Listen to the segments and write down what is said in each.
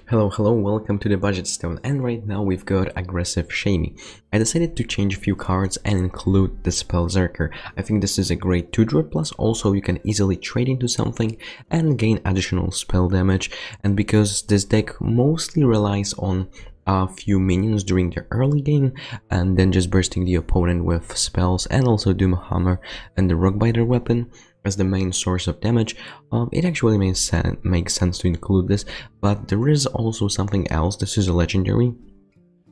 Hello, welcome to the Budget Stone, and right now we've got Aggressive Shaman. I decided to change a few cards and include the Spell Zerker. I think this is a great 2-drop, plus also you can easily trade into something and gain additional spell damage, and because this deck mostly relies on a few minions during the early game and then just bursting the opponent with spells, and also Doomhammer and the Rockbiter weapon as the main source of damage, it actually makes sense to include this. But there is also something else. This is a legendary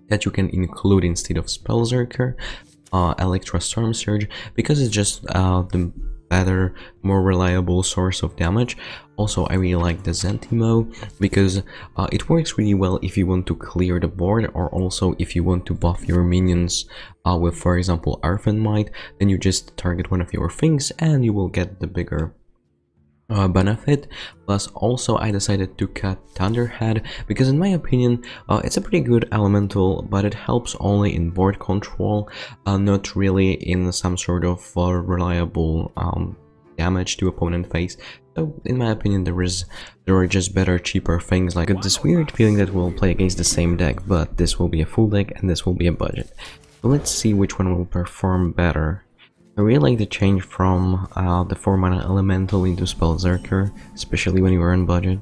that you can include instead of Spell Zerker, Electra Storm Surge, because it's just the better, more reliable source of damage. Also, I really like the Zentimo because it works really well if you want to clear the board, or also if you want to buff your minions with, for example, Earthen Might. Then you just target one of your things and you will get the bigger benefit. Plus also I decided to cut Thunderhead because in my opinion it's a pretty good elemental, but it helps only in board control, not really in some sort of reliable damage to opponent face. So in my opinion there are just better, cheaper things. Like, I got this weird feeling that we'll play against the same deck, but this will be a full deck and this will be a budget. So let's see which one will perform better. I really like the change from the 4-mana elemental into Spell Zerker, especially when you are on budget.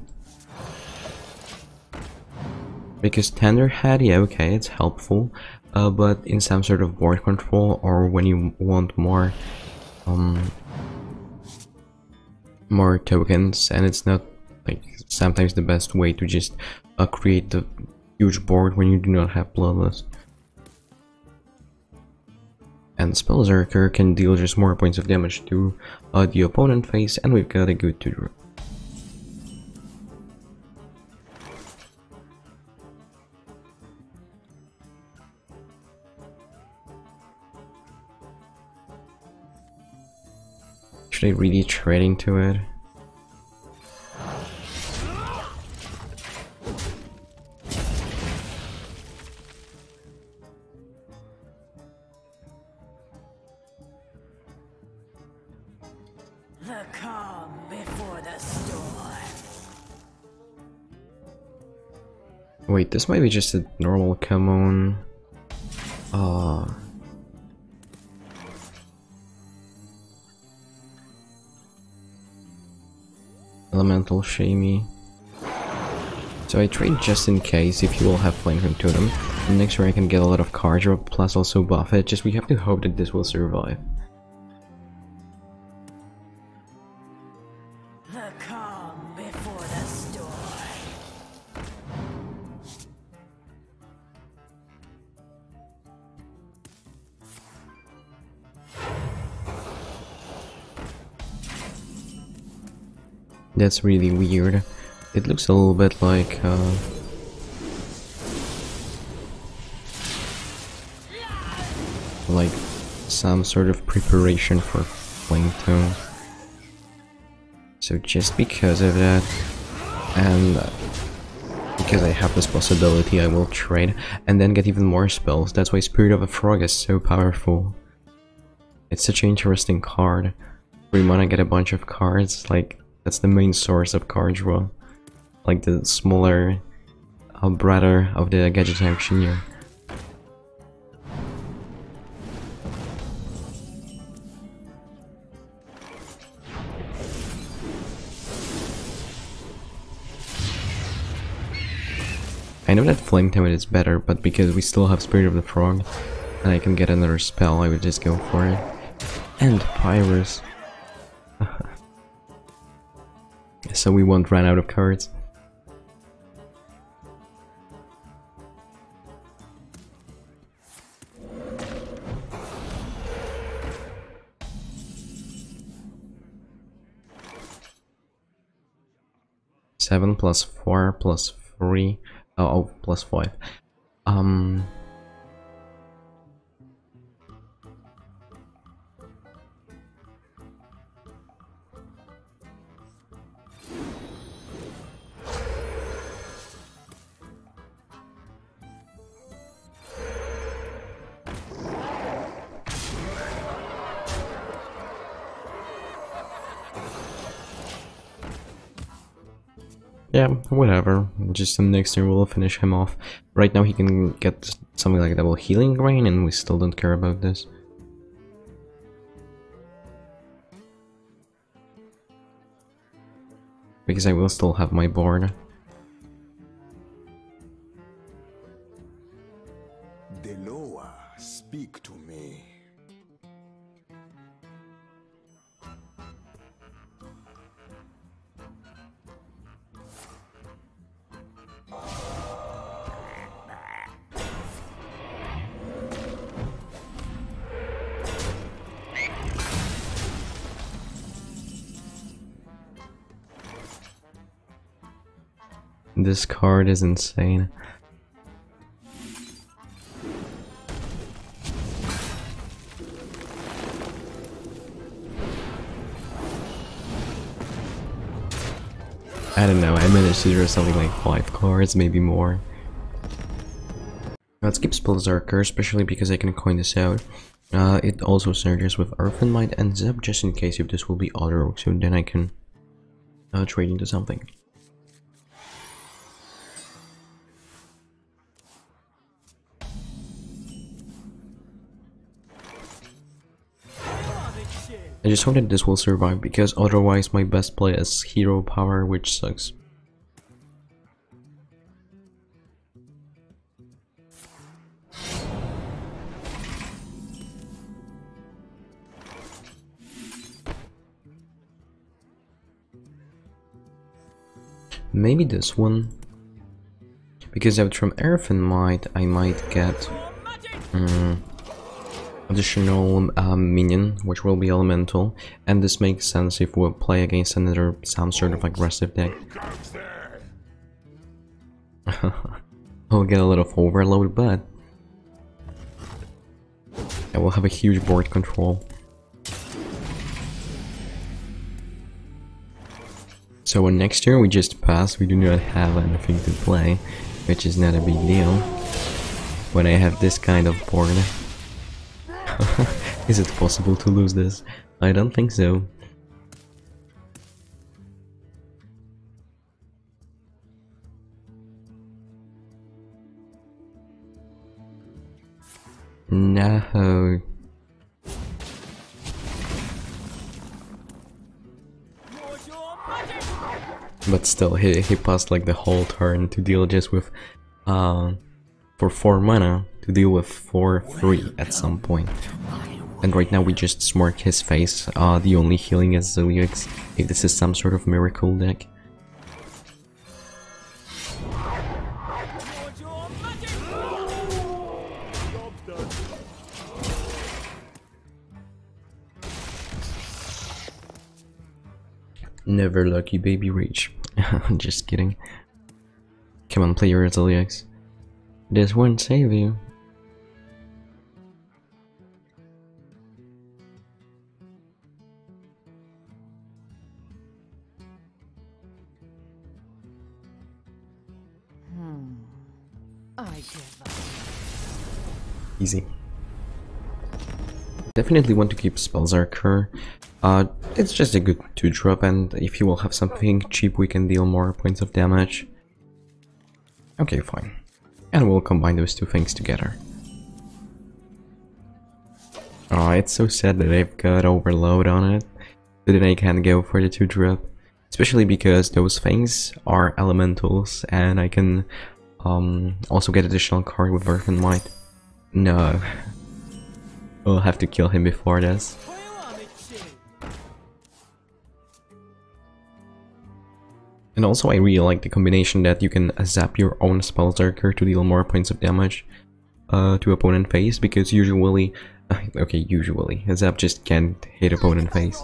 Because Thunderhead, yeah, okay, it's helpful, but in some sort of board control, or when you want more tokens, and it's not like sometimes the best way to just create the huge board when you do not have Bloodlust. And Spell Zerker can deal just more points of damage to the opponent face, and we've got a good 2-drop. Should I really trade into it? The calm before the storm. Wait, this might be just a normal common. Elemental Shamey. So I trade just in case if you will have Flamethrower Totem. And next turn I can get a lot of card drop, plus also buff it. Just we have to hope that this will survive. The calm before the storm. That's really weird. It looks a little bit like some sort of preparation for Flametone. So just because of that, and because I have this possibility, I will trade and then get even more spells. That's why Spirit of a Frog is so powerful. It's such an interesting card. We wanna get a bunch of cards, like that's the main source of card draw. Like the smaller brother of the Gadget Auctioneer. I know that Flametone is better, but because we still have Spirit of the Frog and I can get another spell, I would just go for it. And Pyrus. So we won't run out of cards. Seven plus 4 plus 3. Oh, plus 5. Yeah, whatever. Just the next turn we'll finish him off. Right now he can get something like double healing rain and we still don't care about this. Because I will still have my board. Deloa, speak to me. This card is insane. I don't know, I managed to draw something like 5 cards, maybe more. Let's keep Spellzerker, especially because I can coin this out. It also synergies with Earth and Might and Zeb, just in case if this will be auto, so then I can trade into something. I just hope that this will survive, because otherwise my best play is Hero Power, which sucks. Maybe this one. Because out from Earth and Might, I might get additional minion, which will be elemental, and this makes sense if we play against another some sort of aggressive deck. I'll get a lot of overload, but I will have a huge board control. So when next year we just pass, we do not have anything to play, which is not a big deal. When I have this kind of board. Is it possible to lose this? I don't think so. No. But still, he passed like the whole turn to deal just with for 4 mana to deal with 4/3 at some point. And right now we just smirk his face. The only healing is Zilix, if this is some sort of miracle deck. Never lucky baby rage. Just kidding. Come on, play your Zilix. This won't save you. I give up. Easy. Definitely want to keep Spellzerker. It's just a good 2-drop, and if you will have something cheap, we can deal more points of damage. Okay, fine. And we'll combine those two things together. Oh, it's so sad that I've got overload on it, so then I can't go for the 2-drop. Especially because those things are elementals, and I can also get additional card with Earth and Might. No. We'll have to kill him before this. And also I really like the combination that you can zap your own Spellzerker to deal more points of damage to opponent face, because usually, okay, usually, a zap just can't hit opponent face.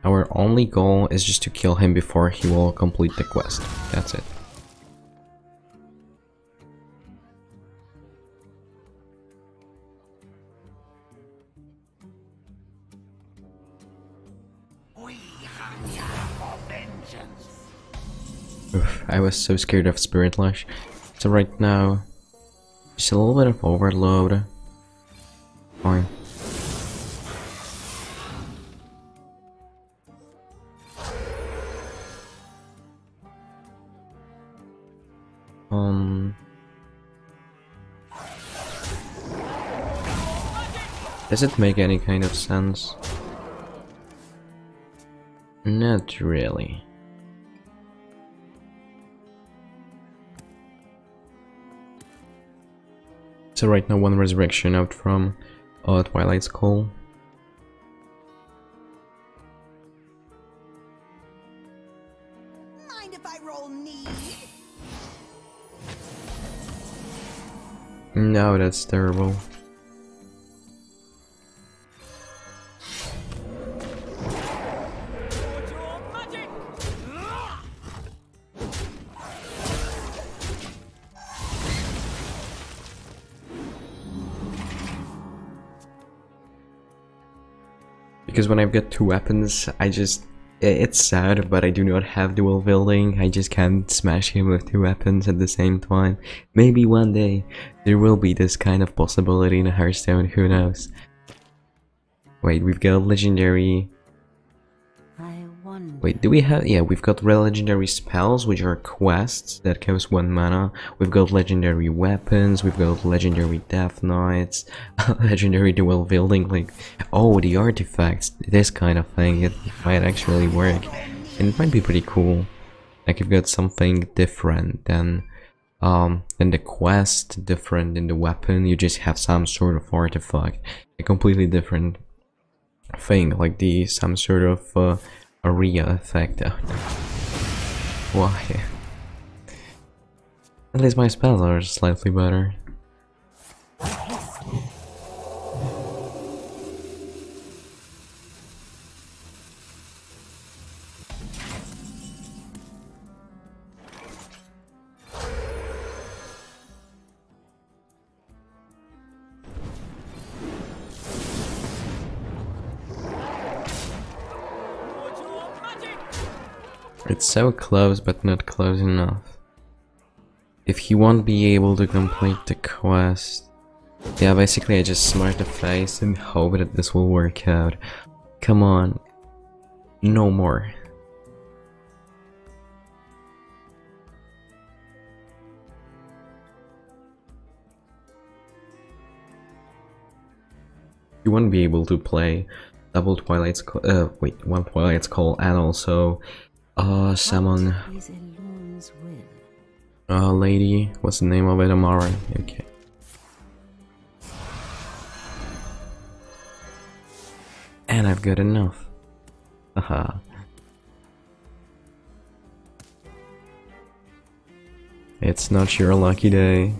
Our only goal is just to kill him before he will complete the quest. That's it. Oof, I was so scared of Spirit Lash. So right now, just a little bit of overload. Fine. Does it make any kind of sense? Not really. So right now one resurrection out from Twilight's Call. Mind if I roll knee? No, that's terrible. Because when I've got two weapons, it's sad, but I do not have dual wielding. I just can't smash him with two weapons at the same time. Maybe one day there will be this kind of possibility in Hearthstone, who knows. Wait, we've got legendary... Wait, do we have... Yeah, we've got legendary spells, which are quests that cost 1 mana. We've got legendary weapons, we've got legendary death knights, legendary dual wielding, like... Oh, the artifacts, this kind of thing, it might actually work. And it might be pretty cool. Like, you've got something different than the quest, different than the weapon, you just have some sort of artifact. A completely different thing, like some sort of... area effect. Why? At least my spells are slightly better. It's so close, but not close enough. If he won't be able to complete the quest... Yeah, basically I just smite the face and hope that this will work out. Come on. No more. You won't be able to play double Twilight's Call, wait, one Twilight's Call and also Shaman. Lady, what's the name of it? Amara. Okay. And I've got enough. Haha. It's not your lucky day.